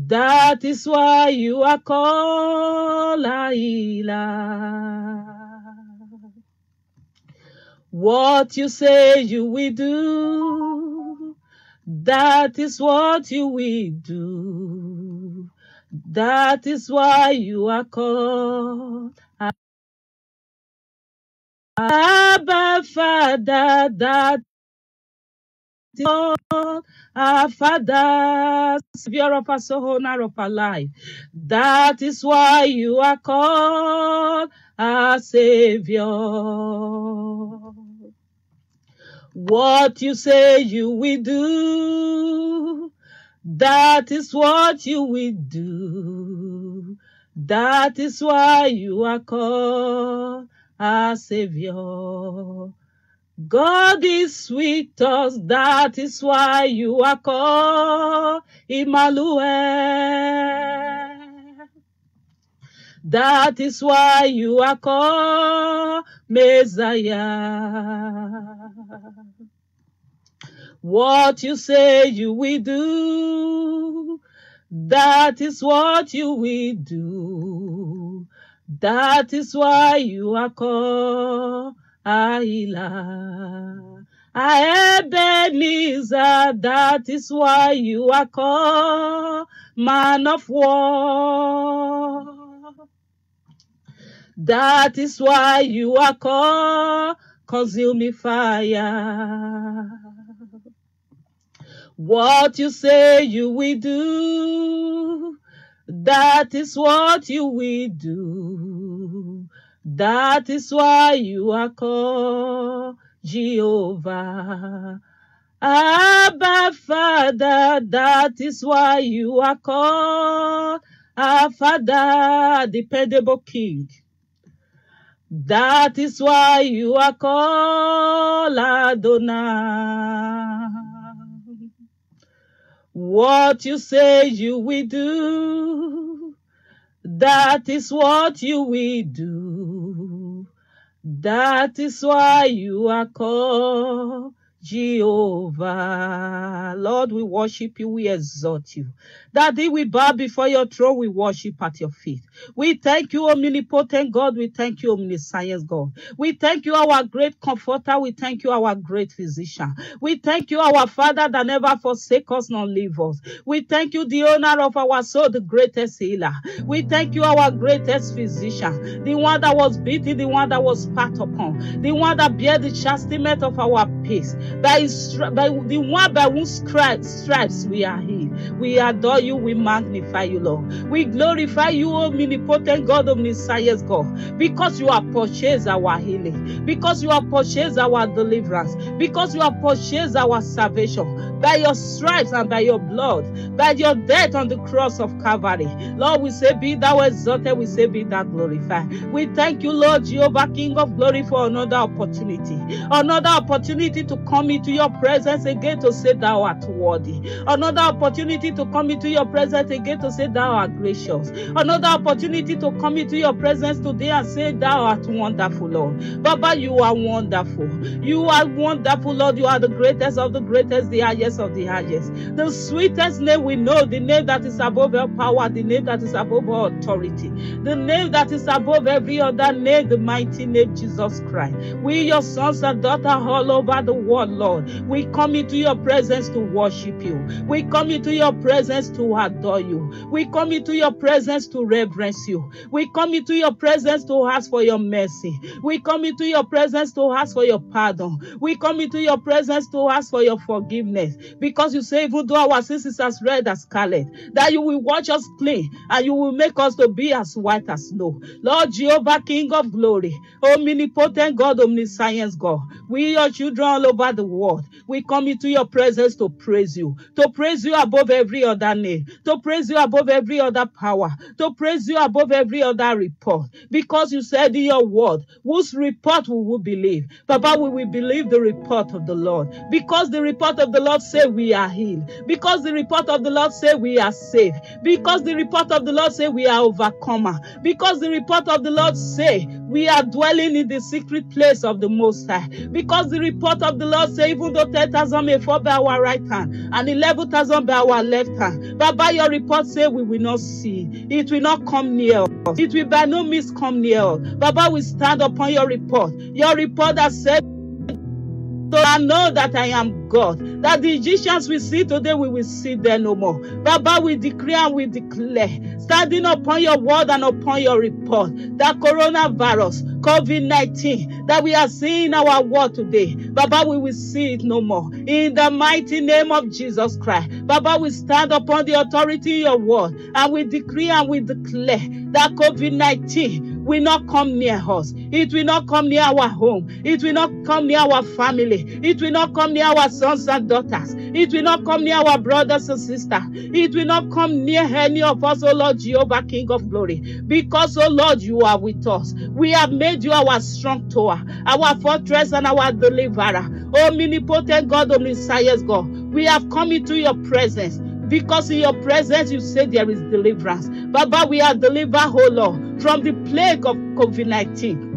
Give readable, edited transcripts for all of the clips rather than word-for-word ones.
That is why you are called a healer. What you say you will do, that is what you will do. That is why you are called Abba Father. That is called our Father, Savior of our soul, owner of our life. That is why you are called our Savior. What you say you will do, that is what you will do. That is why you are called our Savior. God is with us, that is why you are called Emmanuel. That is why you are called Messiah. What you say you will do, that is what you will do. That is why you are called a healer. Ebenezer, that is why you are called man of war. That is why you are called consuming fire. What you say you will do, that is what you will do. That is why you are called Jehovah. Abba Father, that is why you are called our Father, dependable King. That is why you are called Adonai. What you say you will do, that is what you will do. That is why you are called Jehovah. Lord, we worship you, we exalt you. Daddy, we bow before your throne, we worship at your feet. We thank you, omnipotent God. We thank you, omniscience God. We thank you, our great comforter. We thank you, our great physician. We thank you, our Father that never forsake us nor leave us. We thank you, the owner of our soul, the greatest healer. We thank you, our greatest physician, the one that was beaten, the one that was spat upon, the one that bear the chastisement of our peace, by the one by whose stripes we are healed. We adore you, we magnify you, Lord. We glorify you, omnipotent God, omniscience God, because you have purchased our healing, because you have purchased our deliverance, because you have purchased our salvation by your stripes and by your blood, by your death on the cross of Calvary. Lord, we say, be thou exalted, we say, be thou glorified. We thank you, Lord Jehovah, King of glory, for another opportunity to come into your presence again to say thou art worthy, another opportunity to come into your presence again to say thou art gracious, another opportunity to come into your presence today and say thou art wonderful, Lord. Baba, you are wonderful. You are wonderful, Lord. You are the greatest of the greatest, the highest of the highest, the sweetest name we know, the name that is above all power, the name that is above all authority, the name that is above every other name, the mighty name Jesus Christ. We, your sons and daughters all over the world, Lord, we come into your presence to worship you. We come into your presence to adore you. We come into your presence to reverence you. We come into your presence to ask for your mercy. We come into your presence to ask for your pardon. We come into your presence to ask for your forgiveness, because you say, even though our sins is as red as scarlet, that you will wash us clean and you will make us to be as white as snow. Lord Jehovah, King of glory, omnipotent God, omniscience God, we, your children all over the world, we come into your presence to praise you above every other name, to praise you above every other power, to praise you above every other report, because you said in your word, whose report we will believe? Papa, we will believe the report of the Lord, because the report of the Lord say we are healed, because the report of the Lord say we are saved, because the report of the Lord say we are overcomer, because the report of the Lord say We are dwelling in the secret place of the Most High. Because the report of the Lord says, even though 10,000 may fall by our right hand and 11,000 by our left hand, but by your report say we will not see. It will not come near us. It will by no means come near us. Baba, we stand upon your report. Your report that said, so I know that I am God. That the Egyptians we see today, we will see them no more. Baba, we decree and we declare, standing upon your word and upon your report, that coronavirus, COVID-19, that we are seeing our world today, Baba, we will see it no more. In the mighty name of Jesus Christ, Baba, we stand upon the authority of your word, and we decree and we declare that COVID-19 will not come near us. It will not come near our home. It will not come near our family. It will not come near our sons and daughters. It will not come near our brothers and sisters. It will not come near any of us, O Lord Jehovah, King of glory. Because, O Lord, you are with us. We have made you our strong tower, our fortress and our deliverer. Omnipotent God, omniscience God, we have come into your presence. Because in your presence you say there is deliverance. Baba, we are delivered, oh Lord, from the plague of COVID-19.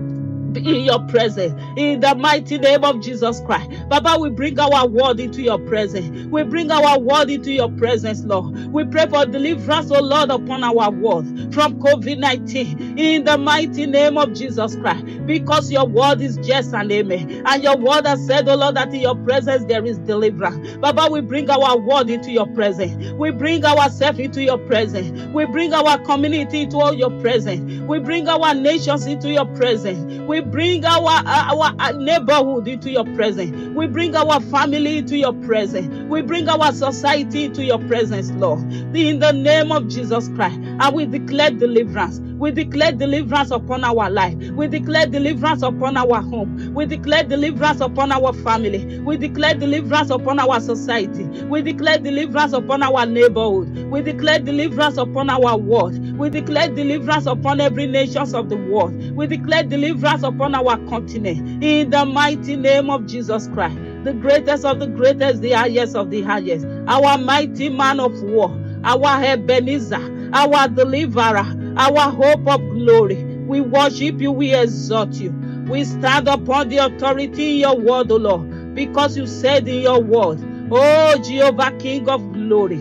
In your presence, in the mighty name of Jesus Christ. Baba, we bring our word into your presence. We bring our word into your presence, Lord. We pray for deliverance, oh Lord, upon our word from COVID-19 in the mighty name of Jesus Christ. Because your word is yes and amen. And your word has said, oh Lord, that in your presence there is deliverance. Baba, we bring our word into your presence. We bring ourselves into your presence. We bring our community into all your presence. We bring our nations into your presence. We bring our neighborhood into your presence. We bring our family into your presence. We bring our society into your presence, Lord. In the name of Jesus Christ. And we declare deliverance. We declare deliverance upon our life. We declare deliverance upon our home. We declare deliverance upon our family. We declare deliverance upon our society. We declare deliverance upon our neighborhood. We declare deliverance upon our world. We declare deliverance upon every nation of the world. We declare deliverance upon our continent. In the mighty name of Jesus Christ, the greatest of the greatest, the highest of the highest, our mighty man of war, our Ebenezer, our deliverer, our hope of glory. We worship you, we exalt you. We stand upon the authority in your word, O Lord, because you said in your word, oh Jehovah, King of glory,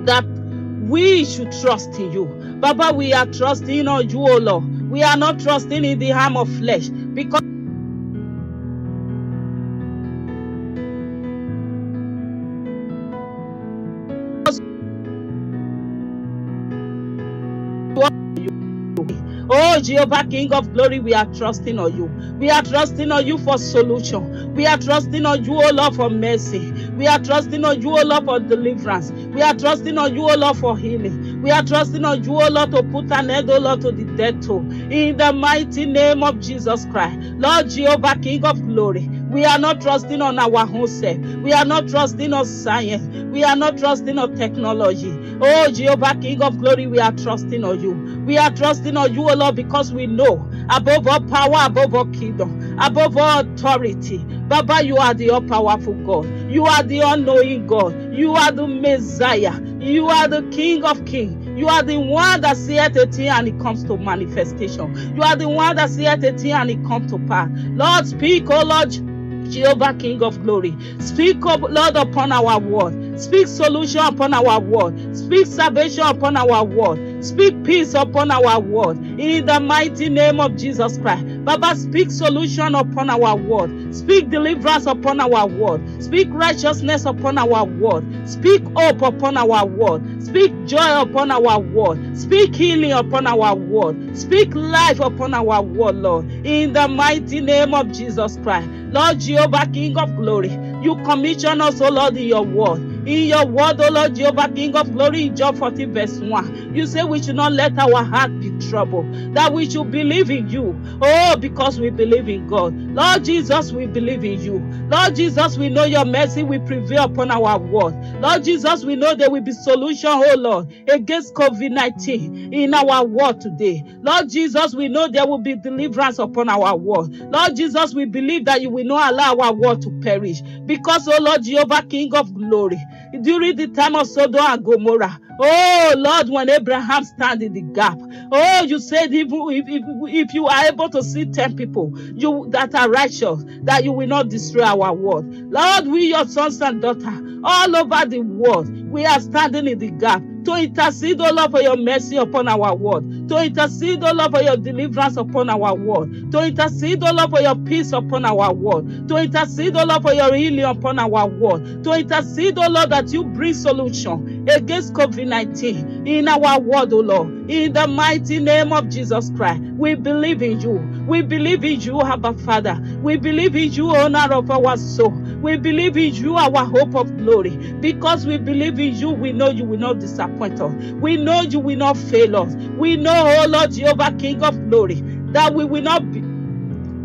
that we should trust in you. Baba, we are trusting on you, O Lord. We are not trusting in the arm of flesh, because oh, Jehovah, King of glory, we are trusting on you. We are trusting on you for solution. We are trusting on you, O Lord, for mercy. We are trusting on you, O Lord, for deliverance. We are trusting on you, O Lord, for healing. We are trusting on you, O Lord, to put an end, O Lord, to the death toll. In the mighty name of Jesus Christ. Lord Jehovah, King of glory, we are not trusting on our own self. We are not trusting on science. We are not trusting on technology. Oh, Jehovah, King of glory, we are trusting on you. We are trusting on you, O Lord, because we know above all power, above all kingdom, above all authority, Baba, you are the all-powerful God. You are the all-knowing God. You are the Messiah. You are the King of kings. You are the one that seeth a thing and it comes to manifestation. You are the one that seeth a thing and it comes to pass. Lord, speak, O Lord, Jehovah, King of glory. Speak, O Lord, upon our word. Speak solution upon our word. Speak salvation upon our word. Speak peace upon our word. In the mighty name of Jesus Christ. Baba, speak solution upon our word. Speak deliverance upon our word. Speak righteousness upon our word. Speak hope upon our word. Speak joy upon our word. Speak healing upon our word. Speak life upon our word, Lord. In the mighty name of Jesus Christ. Lord Jehovah, King of glory, you commission us, O Lord, in your word. In your word, O Lord Jehovah, King of glory, in John 14 verse 1, you say we should not let our heart be troubled, that we should believe in you. Oh, because we believe in God. Lord Jesus, we believe in you. Lord Jesus, we know your mercy will prevail upon our word. Lord Jesus, we know there will be solution, oh Lord, against COVID-19 in our world today. Lord Jesus, we know there will be deliverance upon our world. Lord Jesus, we believe that you will not allow our world to perish. Because, oh Lord Jehovah, King of glory, during the time of Sodom and Gomorrah, Oh Lord, when Abraham stand in the gap, oh, you said if you are able to see 10 people that are righteous, that you will not destroy our world. Lord, we your sons and daughters all over the world, we are standing in the gap to intercede, oh Lord, for your mercy upon our world, to intercede, oh Lord, for your deliverance upon our world, to intercede, oh Lord, for your peace upon our world, to intercede, oh Lord, for your healing upon our world, to intercede, oh Lord, that you bring solution against COVID-19 in our world, oh Lord. In the mighty name of Jesus Christ, we believe in you. We believe in you, Abba Father. We believe in you, owner of our soul. We believe in you, our hope of glory. Because we believe in you, we know you will not disappoint us. We know you will not fail us. We know, oh Lord Jehovah, King of glory, that we will not be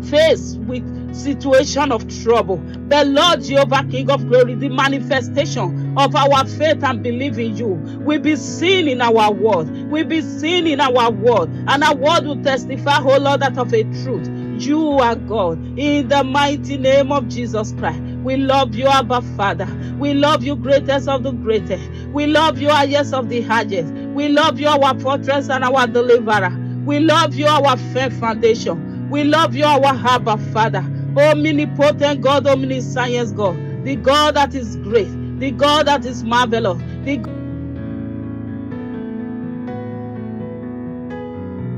faced with situation of trouble. The Lord Jehovah, King of glory, the manifestation of our faith and belief in you will be seen in our world. Will be seen in our world. And our world will testify, oh Lord, that of a truth. You are God. In the mighty name of Jesus Christ. We love you, Abba Father. We love you, greatest of the greatest. We love you, highest of the highest. We love you, our fortress and our deliverer. We love you, our firm foundation. We love you, our Abba Father. Omnipotent God, omniscience God. The God that is great. The God that is marvelous. The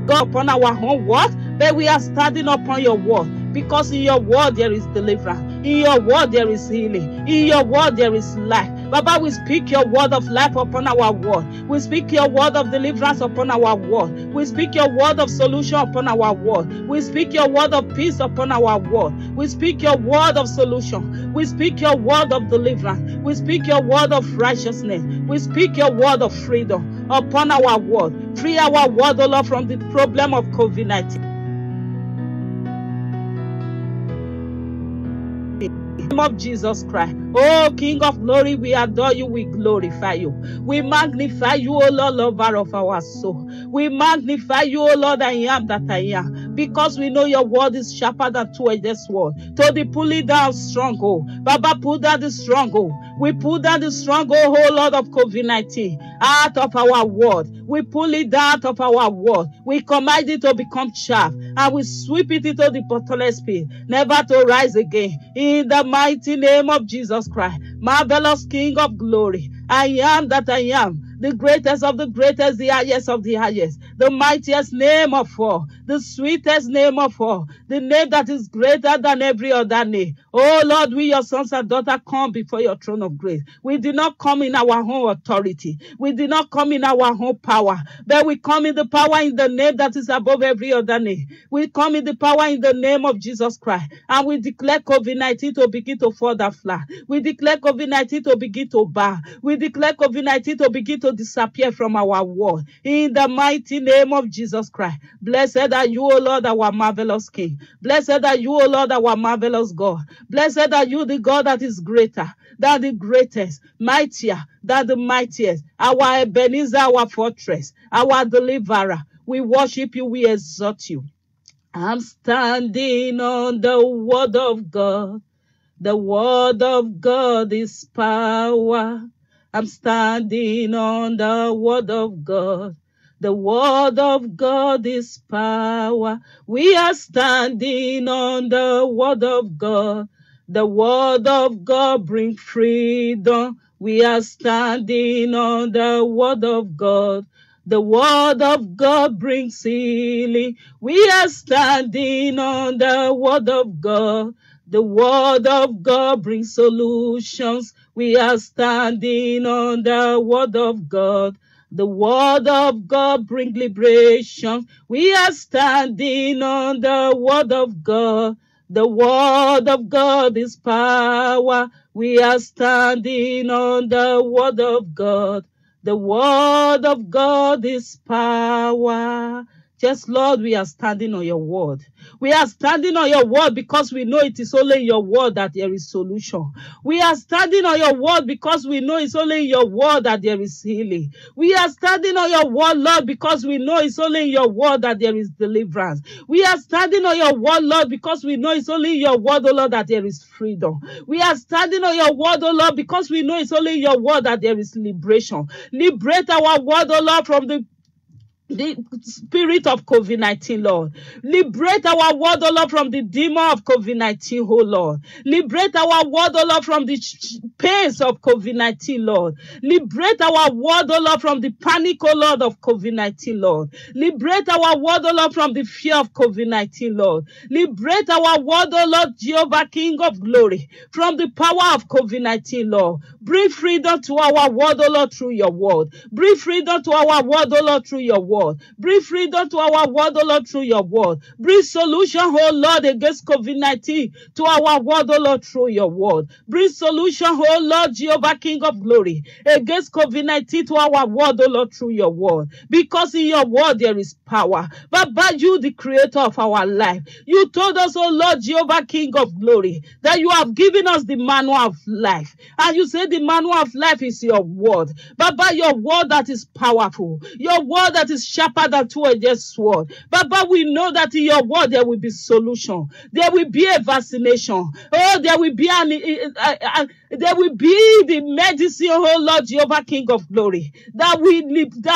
God upon our own word, but we are standing upon your word, because in your word there is deliverance. In your word there is healing. In your word there is life. Baba, we speak your word of life upon our word. We speak your word of deliverance upon our word. We speak your word of solution upon our word. We speak your word of peace upon our word. We speak your word of solution. We speak your word of deliverance. We speak your word of righteousness. We speak your word of freedom upon our word. Free our word, O Lord, from the problem of COVID-19. Name of Jesus Christ. Oh, King of glory, we adore you, we glorify you. We magnify you, O Lord, lover of our soul. We magnify you, O Lord, I am that I am. Because we know your word is sharper than two-edged sword. To the pulling down stronghold. Baba, pull down the stronghold. We pull down the stronghold, O Lord, of COVID-19 out of our word. We pull it down out of our word. We command it to become chaff, and we sweep it into the bottomless pit, never to rise again. In the mighty name of Jesus Christ, marvelous King of glory, I am that I am. The greatest of the greatest, the highest of the highest, the mightiest name of all, the sweetest name of all, the name that is greater than every other name. Oh Lord, we your sons and daughters come before your throne of grace. We did not come in our own authority. We did not come in our own power, but we come in the power in the name that is above every other name. We come in the power in the name of Jesus Christ, and we declare COVID-19 to begin to fall down flat. We declare COVID-19 to begin to bow. We declare COVID-19 to begin to disappear from our world. In the mighty name of Jesus Christ. Blessed are you, O Lord, our marvelous King. Blessed are you, O Lord, our marvelous God. Blessed are you, the God that is greater than the greatest, mightier than the mightiest, our Ebenezer, our fortress, our deliverer. We worship you, we exalt you. I'm standing on the word of God. The word of God is power. I'm standing on the word of God. The word of God is power. We are standing on the word of God. The word of God brings freedom. We are standing on the word of God. The word of God brings healing. We are standing on the word of God. The word of God brings solutions. We are standing on the word of God. The word of God brings liberation. We are standing on the word of God. The word of God is power. We are standing on the word of God. The word of God is power. Yes, Lord, we are standing on your word. We are standing on your word because we know it is only in your word that there is solution. We are standing on your word because we know it's only in your word that there is healing. We are standing on your word, Lord, because we know it's only in your word that there is deliverance. We are standing on your word, Lord, because we know it's only in your word, oh Lord, that there is freedom. We are standing on your word, oh Lord, because we know it's only in your word that there is liberation. Liberate our word, oh Lord, from the spirit of COVID-19, Lord. Liberate our word, oh Lord, from the demon of COVID-19, oh Lord. Liberate our word, oh Lord, from the pains of COVID-19, Lord. Liberate our word, oh Lord, from the panic, oh Lord, of COVID-19, Lord. Liberate our word, oh Lord, from the fear of COVID-19, Lord. Liberate our word, oh Lord, Jehovah, King of glory, from the power of COVID-19, Lord. Bring freedom to our word, oh Lord, through your word. Bring freedom to our word, oh Lord, through your word. Bring freedom to our word, oh Lord, through your word. Bring solution, oh Lord, against COVID-19 to our word, oh Lord, through your word. Bring solution, oh Lord, Jehovah, King of glory, against COVID-19 to our word, oh Lord, through your word. Because in your word there is power. But by you, the creator of our life, you told us, oh Lord, Jehovah, King of glory, that you have given us the manual of life. And you say the manual of life is your word. But by your word that is powerful, your word that is sharper than two-edged sword. But we know that in your word there will be solution. There will be a vaccination. Oh, there will be there will be the medicine, oh Lord, Jehovah, King of glory, that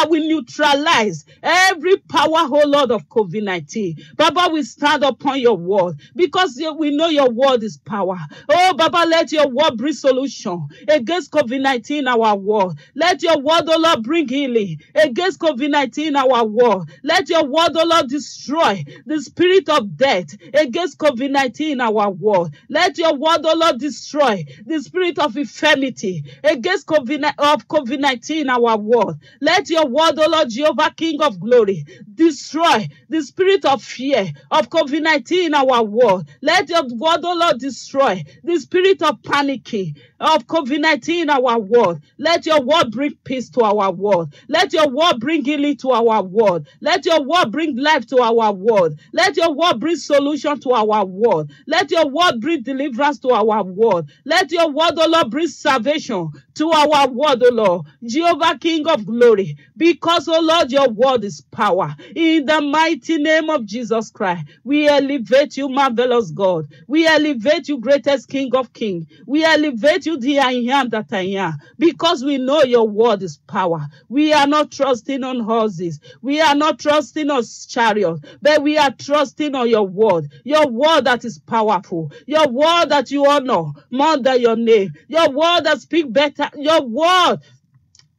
will neutralize every power, oh Lord, of COVID-19. Baba, we stand upon your word because we know your word is power. Oh, Baba, let your word bring solution against COVID-19 in our world. Let your word, oh Lord, bring healing against COVID-19 in our world. Let your word, oh Lord, destroy the spirit of death against COVID-19 in our world. Let your word, oh Lord, destroy the spirit of infirmity against COVID-19 in our world. Let your word, oh Lord, Jehovah, King of glory, destroy the spirit of fear of COVID-19 in our world. Let your word, oh Lord, destroy the spirit of panicking of COVID-19 in our world. Let your word bring peace to our world. Let your word bring healing to our world. Let your word bring life to our world. Let your word bring solution to our world. Let your word bring deliverance to our world. Let your word, O Lord, bring salvation to our word, O Lord. Jehovah, King of glory, because, O Lord, your word is power. In the mighty name of Jesus Christ, we elevate you, marvelous God. We elevate you, greatest King of kings. We elevate you, the I am that I am, because we know your word is power. We are not trusting on horses. We are not trusting on chariots, but we are trusting on your word that is powerful, your word that you honor more than your name, your word that speaks better, your word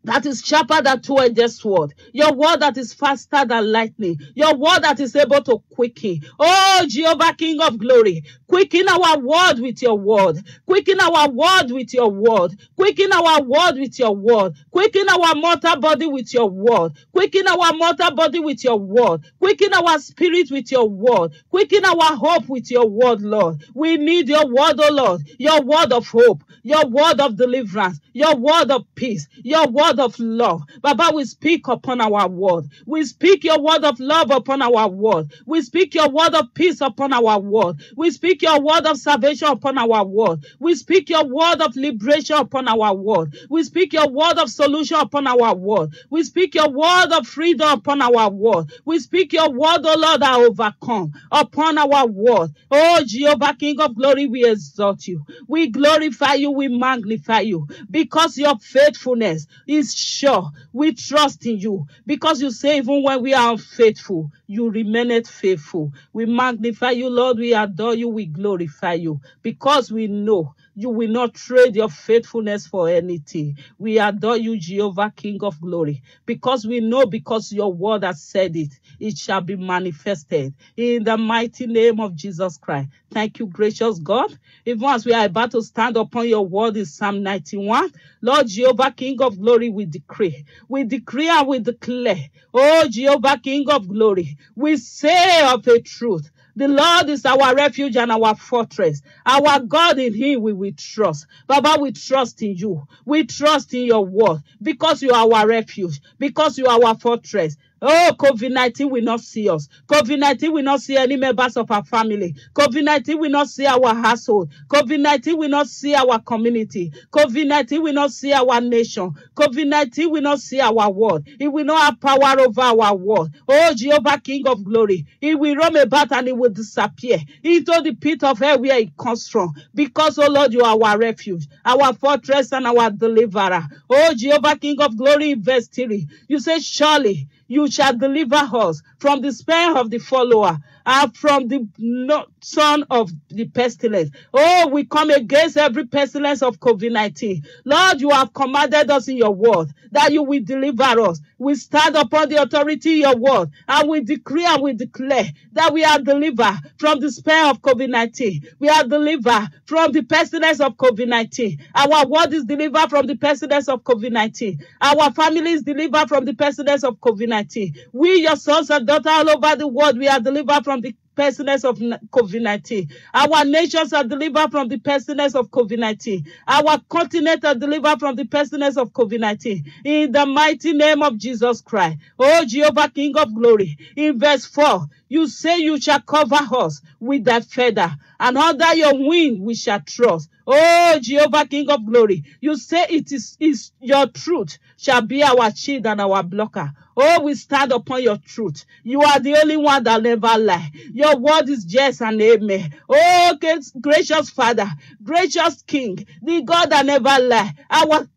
that is sharper than two-edged sword, your word that is faster than lightning, your word that is able to quicken. Oh, Jehovah, King of glory, quicken our word with your word. Quicken our word with your word. Quicken our word with your word. Quicken our mortal body with your word. Quicken our mortal body with your word. Quicken our spirit with your word. Quicken our hope with your word, Lord. We need your word, oh Lord. Your word of hope. Your word of deliverance. Your word of peace. Your word of love. Baba, we speak upon our word. We speak your word of love upon our word. We speak your word of peace upon our word. We speak your word of salvation upon our word. We speak your word of liberation upon our word. We speak your word of solution upon our word. We speak your word of freedom upon our word. We speak your word, oh Lord, that overcome upon our word. Oh, Jehovah, King of glory, we exalt you. We glorify you. We magnify you because your faithfulness is sure. We trust in you because you say even when we are unfaithful, you remained faithful. We magnify you, Lord. We adore you. We glorify you because we know you will not trade your faithfulness for anything. We adore you, Jehovah, King of glory, because we know because your word has said it, it shall be manifested in the mighty name of Jesus Christ. Thank you, gracious God. Even as we are about to stand upon your word in Psalm 91, Lord Jehovah, King of glory, we decree and we declare, oh Jehovah, King of glory, we say of a truth, the Lord is our refuge and our fortress. Our God, in him we will trust. Baba, we trust in you. We trust in your word because you are our refuge, because you are our fortress. Oh, COVID-19 will not see us. COVID-19 will not see any members of our family. COVID-19 will not see our household. COVID-19 will not see our community. COVID-19 will not see our nation. COVID-19 will not see our world. It will not have power over our world. Oh, Jehovah, King of glory. It will roam about and it will disappear into the pit of hell where it comes from. Because, oh Lord, you are our refuge, our fortress and our deliverer. Oh, Jehovah, King of glory, in verse 3, you say, surely you shall deliver us from the snare of the follower and from the son of the pestilence. Oh, we come against every pestilence of COVID-19. Lord, you have commanded us in your word that you will deliver us. We stand upon the authority in your word and we decree and we declare that we are delivered from the snare of COVID-19. We are delivered from the pestilence of COVID-19. Our word is delivered from the pestilence of COVID-19. Our family is delivered from the pestilence of COVID-19. We, your sons and daughters all over the world, we are delivered from the pestilence of COVID-19. Our nations are delivered from the pestilence of COVID-19. Our continent are delivered from the pestilence of COVID-19. In the mighty name of Jesus Christ. Oh, Jehovah, King of glory. In verse 4, you say you shall cover us with thy feather, and under your wing we shall trust. Oh, Jehovah, King of glory. You say it is your truth shall be our shield and our blocker. Oh, we stand upon your truth. You are the only one that never lie. Your word is yes and amen. Oh, gracious Father, gracious King, the God that never lie, our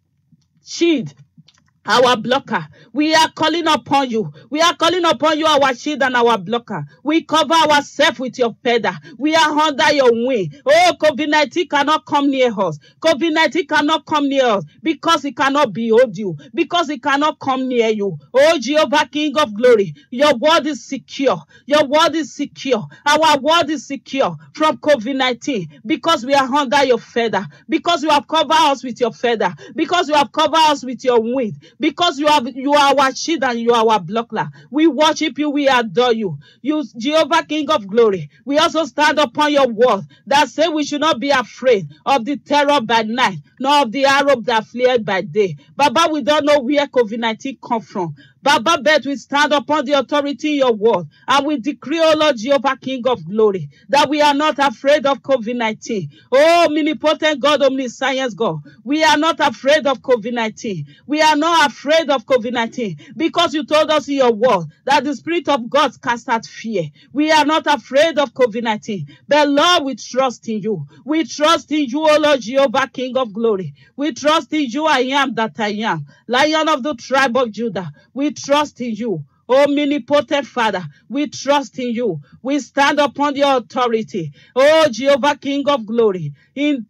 shield, our blocker. We are calling upon you. We are calling upon you, our shield and our blocker. We cover ourselves with your feather. We are under your wing. Oh, COVID-19 cannot come near us. COVID-19 cannot come near us because it cannot behold you, because it cannot come near you. Oh, Jehovah, King of glory, your word is secure. Your word is secure. Our word is secure from COVID-19 because we are under your feather, because you have covered us with your feather, because you have covered us with your wing, because you are our shield and you are our blocker. We worship you, we adore you. You, Jehovah, King of glory. We also stand upon your word that say we should not be afraid of the terror by night, nor of the arrow that flieth by day. Baba, we don't know where COVID-19 come from. Baba, but we stand upon the authority in your word, and we decree, O Lord Jehovah, King of glory, that we are not afraid of COVID-19. Oh, omnipotent God, omniscience God, we are not afraid of COVID-19. We are not afraid of COVID-19 because you told us in your word that the Spirit of God casts out fear. We are not afraid of COVID-19, but Lord, we trust in you. We trust in you, O Lord Jehovah, King of glory. We trust in you, I am that I am, Lion of the tribe of Judah. We trust in you. Oh, omnipotent Father, we trust in you. We stand upon your authority. Oh, Jehovah, King of glory. In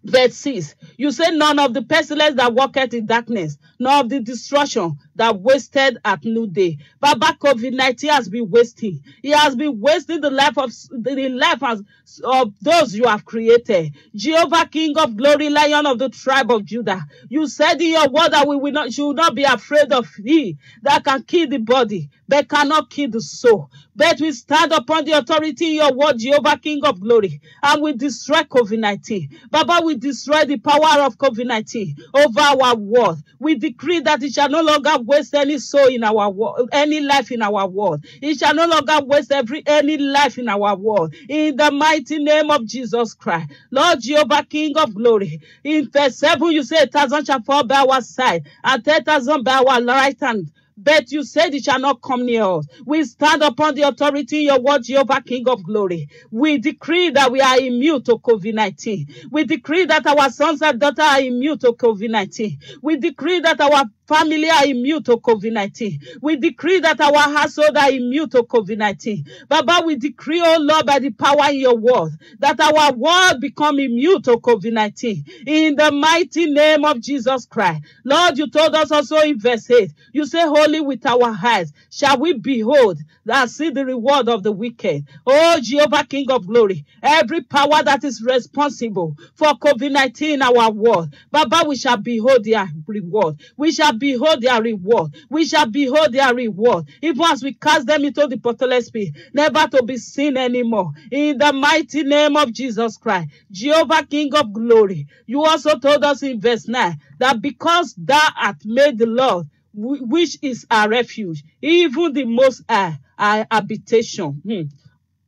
verse 6, you say none of the pestilence that walketh in darkness, nor of the destruction that wasted at noonday. Baba, COVID-19 has been wasting. He has been wasting the life of those you have created. Jehovah, King of glory, Lion of the tribe of Judah. You said in your word that we should not be afraid of he that can kill the body, but cannot kill the soul. But we stand upon the authority in your word, Jehovah, King of glory, and we destroy COVID-19. Baba, we destroy the power of COVID-19 over our world. We decree that it shall no longer waste any soul in our world, any life in our world. It shall no longer waste any life in our world. In the mighty name of Jesus Christ. Lord Jehovah, King of glory. In verse 7, you say 1,000 shall fall by our side and 10,000 by our right hand, but you said it shall not come near us. We stand upon the authority in your word, Jehovah, King of glory. We decree that we are immune to COVID-19. We decree that our sons and daughters are immune to COVID-19. We decree that our family are immune to COVID-19. We decree that our household are immune to COVID-19. Baba, we decree, oh Lord, by the power in your word, that our world become immune to COVID-19. In the mighty name of Jesus Christ. Lord, you told us also in verse 8, you say, holy with our eyes shall we behold and see the reward of the wicked. Oh, Jehovah, King of glory, every power that is responsible for COVID-19 in our world, Baba, we shall behold their reward. We shall behold their reward. We shall behold their reward. Even as we cast them into the bottomless pit, never to be seen anymore. In the mighty name of Jesus Christ. Jehovah, King of glory. You also told us in verse 9 that because thou art made the Lord which is our refuge, even the Most High, our habitation.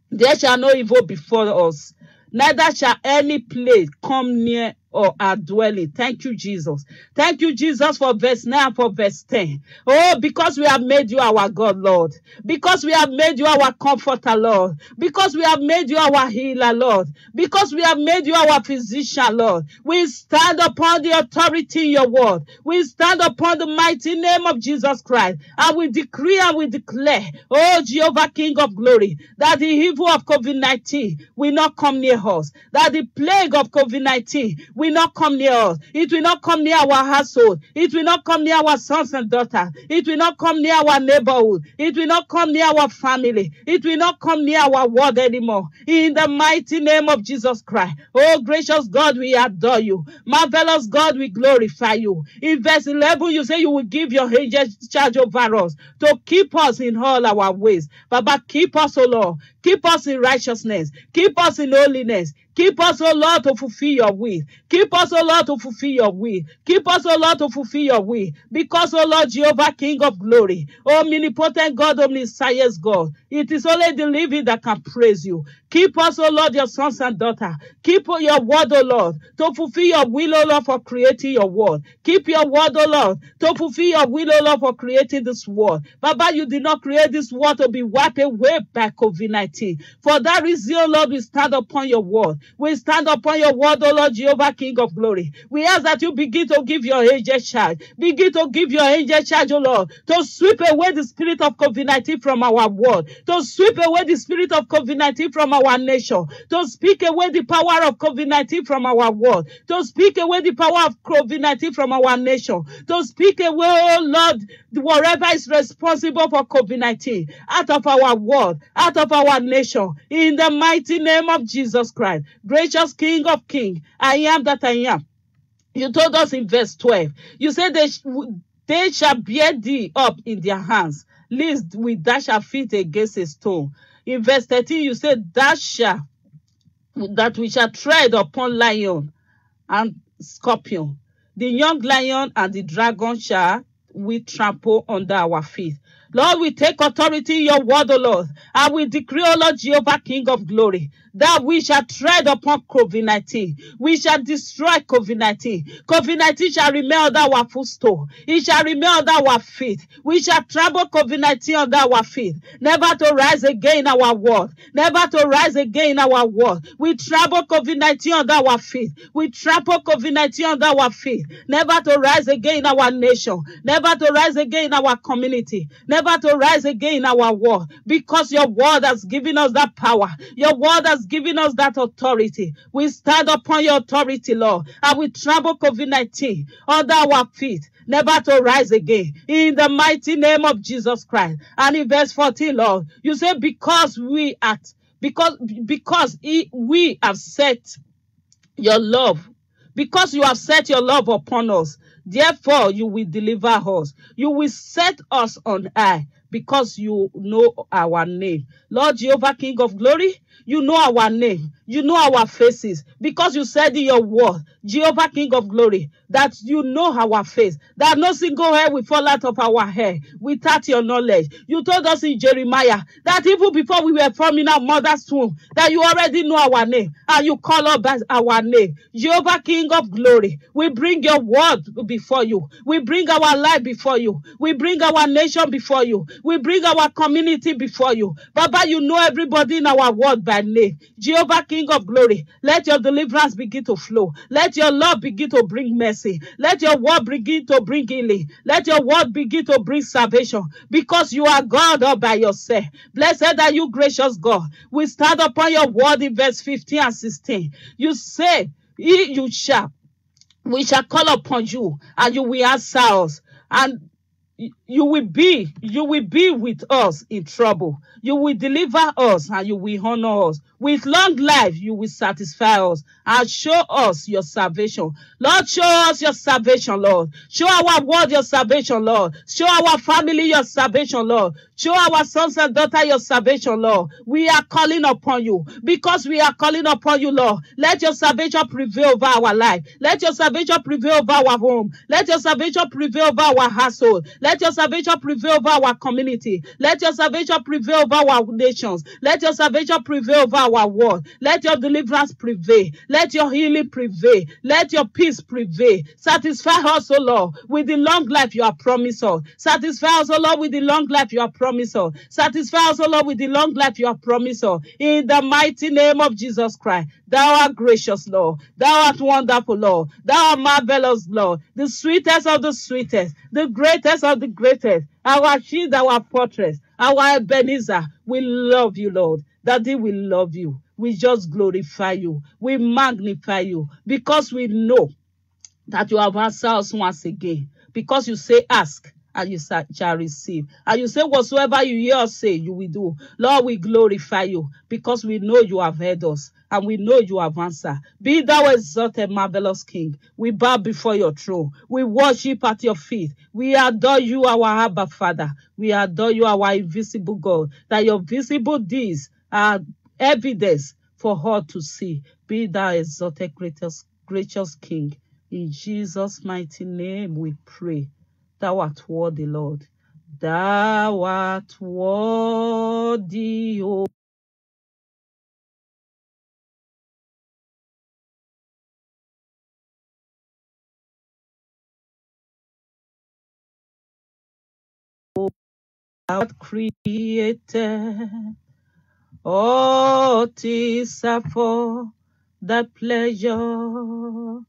There shall no evil befall us, neither shall any plague come near or our dwelling. Thank you, Jesus. Thank you, Jesus, for verse 9 and for verse 10. Oh, because we have made you our God, Lord. Because we have made you our comforter, Lord. Because we have made you our healer, Lord. Because we have made you our physician, Lord. We stand upon the authority in your word. We stand upon the mighty name of Jesus Christ. And we decree and we declare, oh, Jehovah, King of glory, that the evil of COVID-19 will not come near us. That the plague of COVID-19 will not come near us. It will not come near our household. It will not come near our sons and daughters. It will not come near our neighborhood. It will not come near our family. It will not come near our world anymore. In the mighty name of Jesus Christ. Oh, gracious God, we adore you. Marvelous God, we glorify you. In verse 11, you say you will give your angels charge over us to keep us in all our ways. Baba, keep us, O Lord. Keep us in righteousness. Keep us in holiness. Keep us, O Lord, to fulfill your will. Keep us, O Lord, to fulfill your will. Keep us, O Lord, to fulfill your will. Because, O Lord, Jehovah, King of glory, omnipotent God, omniscience God, it is only the living that can praise you. Keep us, O Lord, your sons and daughters. Keep your word, O Lord, to fulfill your will, O Lord, for creating your word. Keep your word, O Lord, to fulfill your will, O Lord, for creating this world. Baba, you did not create this world to be wiped away by COVID-19. For that reason, O Lord, we stand upon your word. We stand upon your word, O Lord, Jehovah, King of glory. We ask that you begin to give your angel charge. Begin to give your angel charge, O Lord, to sweep away the spirit of COVID-19 from our world, to sweep away the spirit of COVID-19 from our nation, to speak away the power of COVID-19 from our world, to speak away the power of COVID-19 from our nation, to speak away, oh Lord, whatever is responsible for COVID-19 out of our world, out of our nation, in the mighty name of Jesus Christ. Gracious King of kings, I am that I am. You told us in verse 12, you said they shall bear thee up in their hands, lest we dash our feet against a stone. In verse 13, you said that we shall tread upon lion and scorpion. The young lion and the dragon shall we trample under our feet. Lord, we take authority in your word, O Lord, and we decree, O Lord, Jehovah, King of glory, that we shall tread upon COVID-19. We shall destroy COVID-19. COVID-19 shall remain under our footstool. It shall remain under our feet. We shall trample COVID-19 under our feet, never to rise again in our world, never to rise again in our world. We trample COVID-19 under our feet. We trample COVID-19 under our feet, never to rise again in our nation, never to rise again in our community, never to rise again in our world, because your word has given us that power. Your word has given us that authority. We stand upon your authority, Lord, and we trample COVID-19 under our feet, never to rise again, in the mighty name of Jesus Christ. And in verse 14, Lord, you say, because we have set your love, because you have set your love upon us, therefore you will deliver us. You will set us on high, because you know our name. Lord Jehovah, King of glory, you know our name. You know our faces, because you said in your word, Jehovah, King of glory, that you know our face, that no single hair will fall out of our hair without your knowledge. You told us in Jeremiah that even before we were formed in our mother's womb, that you already know our name, and you call us by our name. Jehovah, King of glory, we bring your word before you. We bring our life before you. We bring our nation before you. We bring our community before you. Baba, you know everybody in our world by name. Jehovah, King of glory, let your deliverance begin to flow. Let your love begin to bring mercy. Let your word begin to bring healing. Let your word begin to bring salvation, because you are God all by yourself. Blessed are you, gracious God. We stand upon your word in verse 15 and 16. You say, we shall call upon you, and you will answer us, and you will be with us in trouble. You will deliver us, and you will honor us. With long life, you will satisfy us and show us your salvation. Lord, show us your salvation, Lord. Show our world your salvation, Lord. Show our family your salvation, Lord. Show our sons and daughters your salvation, Lord. We are calling upon you. Because we are calling upon you, Lord, let your salvation prevail over our life. Let your salvation prevail over our home. Let your salvation prevail over our household. Let your salvation prevail over our community. Let your salvation prevail over our nations. Let your salvation prevail over our world. Let your deliverance prevail. Let your healing prevail. Let your peace prevail. Satisfy us, O Lord, with the long life you have promised us. Satisfy us, O Lord, with the long life you have promised us. Satisfy us, O Lord, with the long life you have promised us. In the mighty name of Jesus Christ. Thou art gracious, Lord. Thou art wonderful, Lord. Thou art marvelous, Lord. The sweetest of the sweetest. The greatest of the greatest. Our shield, our fortress. Our Ebenezer. We love you, Lord. Daddy, we love you. We just glorify you. We magnify you. Because we know that you have answered us once again. Because you say, ask, and you shall receive. And you say, whatsoever you hear us say, you will do. Lord, we glorify you, because we know you have heard us, and we know you have answered. Be thou exalted, marvelous King. We bow before your throne. We worship at your feet. We adore you, our Abba Father. We adore you, our invisible God, that your visible deeds are evidence for all to see. Be thou exalted, gracious King. In Jesus' mighty name we pray. Thou art worthy, Lord. Thou art worthy, O God, created. All things are for thy pleasure.